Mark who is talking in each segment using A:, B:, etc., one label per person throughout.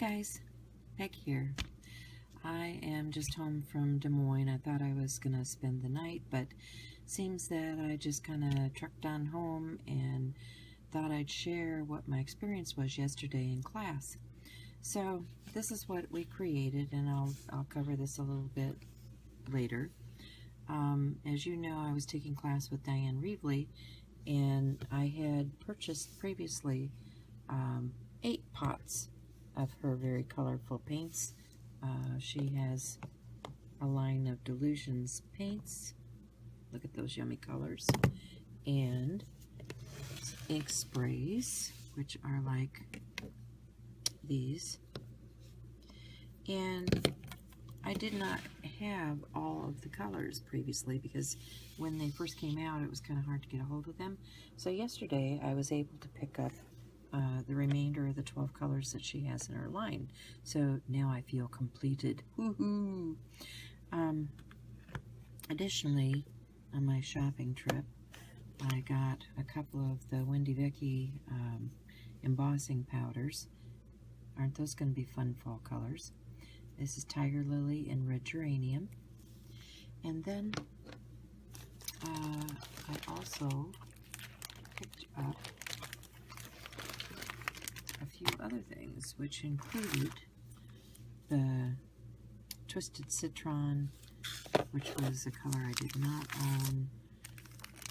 A: guys, Peg here. I am just home from Des Moines. I thought I was gonna spend the night, but seems that I just kind of trucked on home and thought I'd share what my experience was yesterday in class. So this is what we created, and I'll cover this a little bit later. As you know, I was taking class with Dyan, and I had purchased previously 8 pots of her very colorful paints. She has a line of Delusions paints. Look at those yummy colors. And ink sprays, which are like these. And I did not have all of the colors previously because when they first came out, it was kind of hard to get a hold of them. So yesterday, I was able to pick up the remainder of the 12 colors that she has in her line. So now I feel completed. Woohoo! Additionally, on my shopping trip, I got a couple of the Wendy Vicky embossing powders. Aren't those going to be fun fall colors? This is Tiger Lily and Red Geranium. And then I also picked up a few other things, which included the Twisted Citron, which was a color I did not own,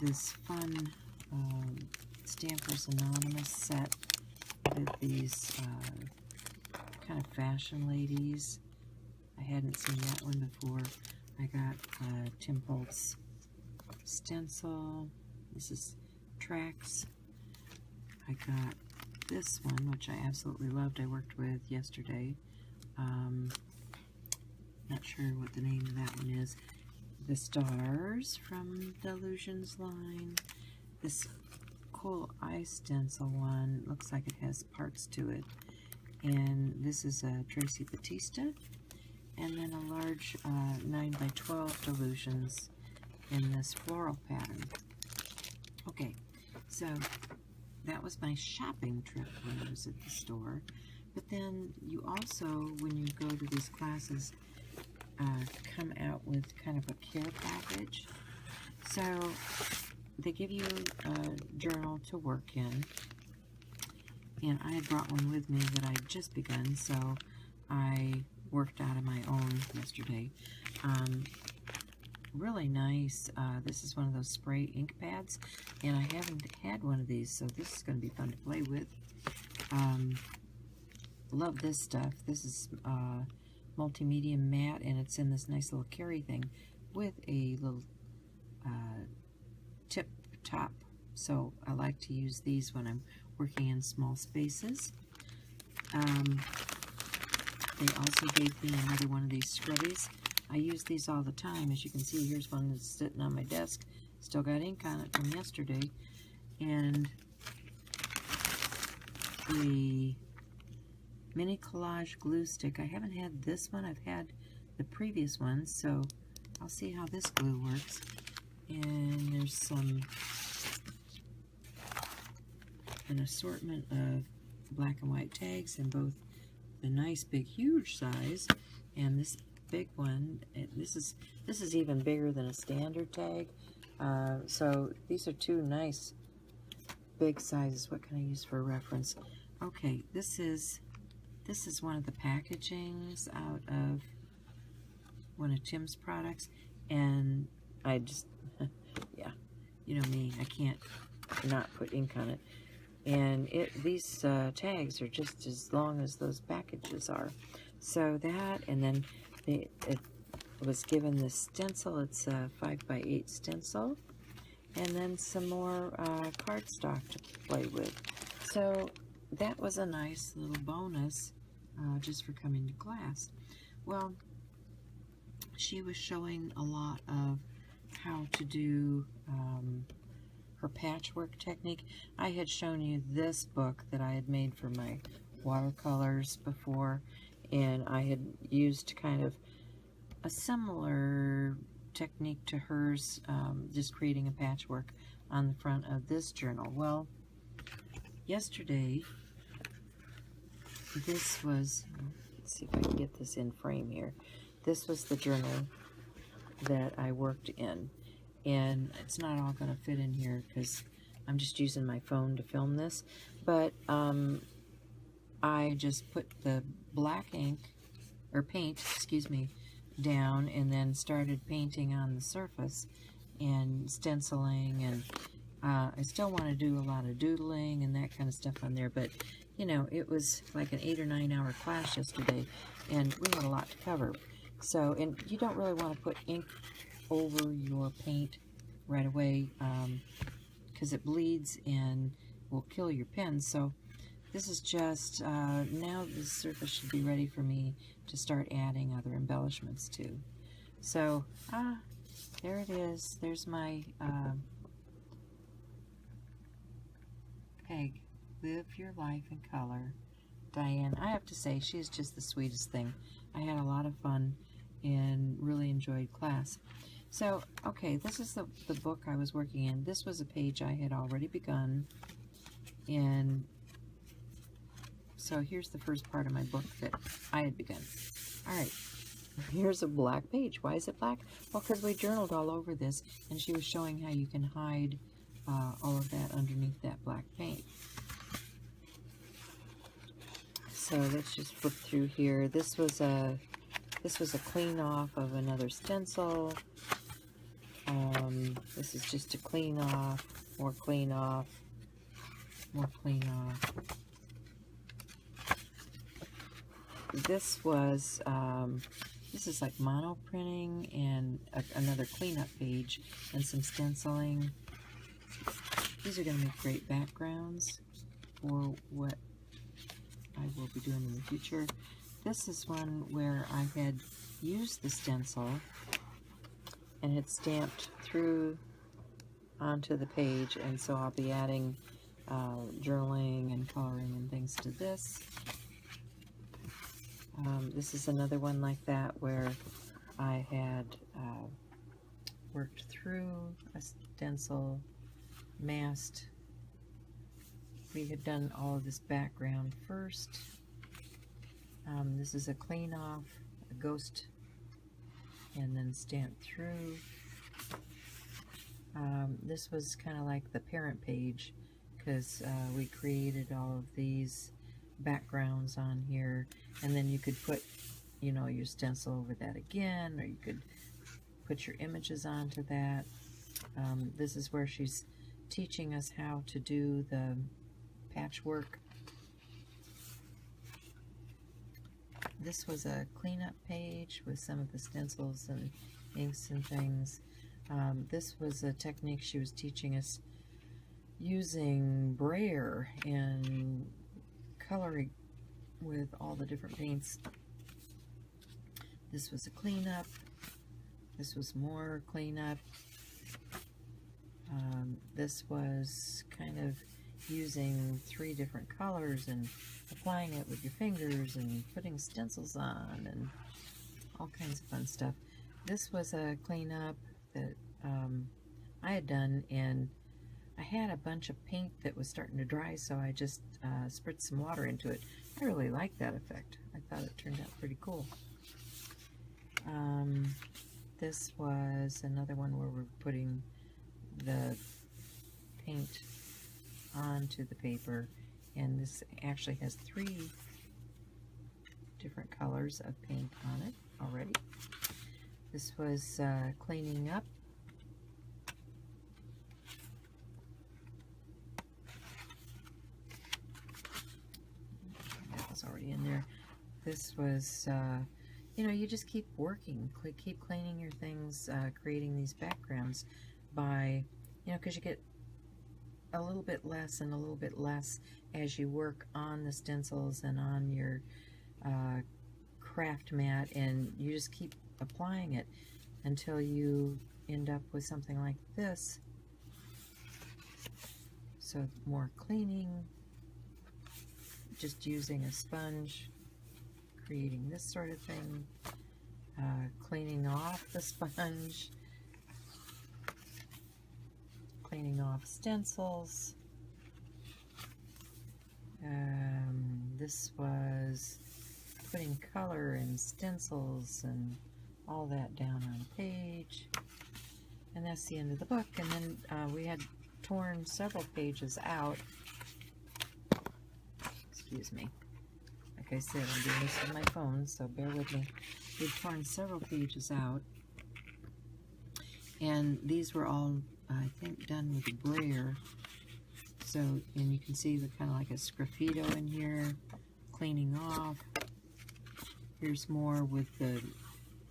A: this fun Stampers Anonymous set with these kind of fashion ladies. I hadn't seen that one before. I got Tim Holtz stencil. This is Tracks. I got this one, which I absolutely loved. I worked with yesterday. Not sure what the name of that one is. The Stars from Delusions line. This cool eye stencil one. Looks like it has parts to it. And this is a Tracy Batista. And then a large 9x12 Delusions in this floral pattern. Okay, so that was my shopping trip when I was at the store. But then you also, when you go to these classes, come out with kind of a care package. So they give you a journal to work in. And I had brought one with me that I had just begun, so I worked out of my own yesterday. Really nice. This is one of those spray ink pads, and I haven't had one of these, so this is going to be fun to play with. Love this stuff. This is multimedia matte, and it's in this nice little carry thing with a little tip top. So I like to use these when I'm working in small spaces. They also gave me another one of these scrubbies. I use these all the time. As you can see, here's one that's sitting on my desk. Still got ink on it from yesterday. And the mini collage glue stick. I haven't had this one. I've had the previous one, so I'll see how this glue works. And there's an assortment of black and white tags in both the nice big huge size and this big one. This is even bigger than a standard tag. So these are two nice big sizes. What can I use for a reference? Okay, this is one of the packagings out of one of Tim's products, and I just yeah, you know me, I can't not put ink on it. And these tags are just as long as those packages are. So that, and then it was given this stencil. It's a 5x8 stencil. And then some more cardstock to play with. So that was a nice little bonus just for coming to class. Well, she was showing a lot of how to do her patchwork technique. I had shown you this book that I had made for my watercolors before, and I had used kind of a similar technique to hers, just creating a patchwork on the front of this journal. Well, yesterday this was, let's see if I can get this in frame here. This was the journal that I worked in. And it's not all going to fit in here because I'm just using my phone to film this. But I just put the black ink, or paint, excuse me, down and then started painting on the surface and stenciling, and I still want to do a lot of doodling and that kind of stuff on there, but you know, it was like an 8 or 9 hour class yesterday and we had a lot to cover. So, and you don't really want to put ink over your paint right away because it bleeds and will kill your pen. So this is just, now the surface should be ready for me to start adding other embellishments to. So, there it is. There's my peg. Live your life in color. Dyan. I have to say, she's just the sweetest thing. I had a lot of fun and really enjoyed class. So, okay, this is the book I was working in. This was a page I had already begun. And so here's the first part of my book that I had begun. All right, here's a black page. Why is it black? Well, because we journaled all over this, and she was showing how you can hide all of that underneath that black paint. So let's just flip through here. This was a clean off of another stencil. This is just a clean off, more clean off, more clean off. This was, this is like mono printing and another cleanup page and some stenciling. These are going to make great backgrounds for what I will be doing in the future. This is one where I had used the stencil and had stamped through onto the page, and so I'll be adding journaling and coloring and things to this. This is another one like that where I had worked through a stencil, masked. We had done all of this background first. This is a clean off, a ghost, and then stamped through. This was kind of like the parent page because we created all of these backgrounds on here, and then you could put, you know, your stencil over that again, or you could put your images onto that. This is where she's teaching us how to do the patchwork. This was a cleanup page with some of the stencils and inks and things. This was a technique she was teaching us using brayer and coloring with all the different paints. This was a cleanup. This was more cleanup. This was kind of using 3 different colors and applying it with your fingers and putting stencils on and all kinds of fun stuff. This was a cleanup that I had done, and I had a bunch of paint that was starting to dry, so I just spritzed some water into it. I really liked that effect. I thought it turned out pretty cool. This was another one where we're putting the paint onto the paper, and this actually has 3 different colors of paint on it already. This was cleaning up. That was already in there. This was, you know, you just keep working, keep cleaning your things, creating these backgrounds by, you know, because you get a little bit less and a little bit less as you work on the stencils and on your craft mat, and you just keep applying it until you end up with something like this. So more cleaning, just using a sponge, creating this sort of thing, cleaning off the sponge, cleaning off stencils. this was putting color and stencils and all that down on a page. And that's the end of the book. And then we had torn several pages out. Excuse me. Like I said, I'm doing this with my phone, so bear with me. We've torn several pages out. And these were all, I think, done with a brayer. So, and you can see the kind of like a sgraffito in here, cleaning off. Here's more with the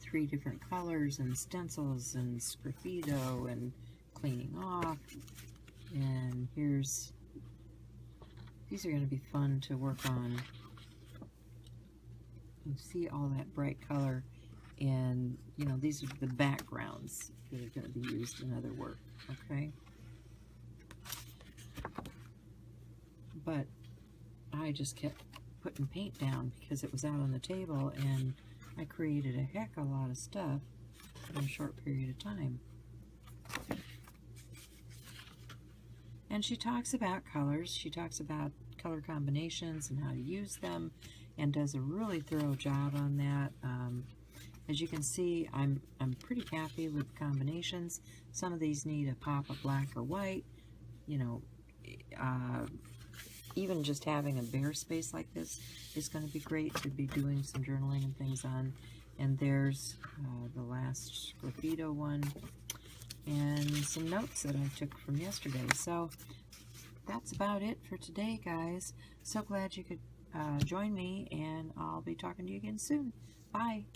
A: 3 different colors and stencils and sgraffito and cleaning off. And here's, these are going to be fun to work on. You see all that bright color, and you know, these are the backgrounds that are going to be used in other work, okay? But I just kept putting paint down because it was out on the table, and I created a heck of a lot of stuff in a short period of time. And she talks about colors. She talks about color combinations and how to use them, and does a really thorough job on that. As you can see, I'm pretty happy with the combinations. Some of these need a pop of black or white. You know, even just having a bare space like this is going to be great to be doing some journaling and things on. And there's the last graffito one, and some notes that I took from yesterday. So that's about it for today, guys. So glad you could join me, and I'll be talking to you again soon. Bye.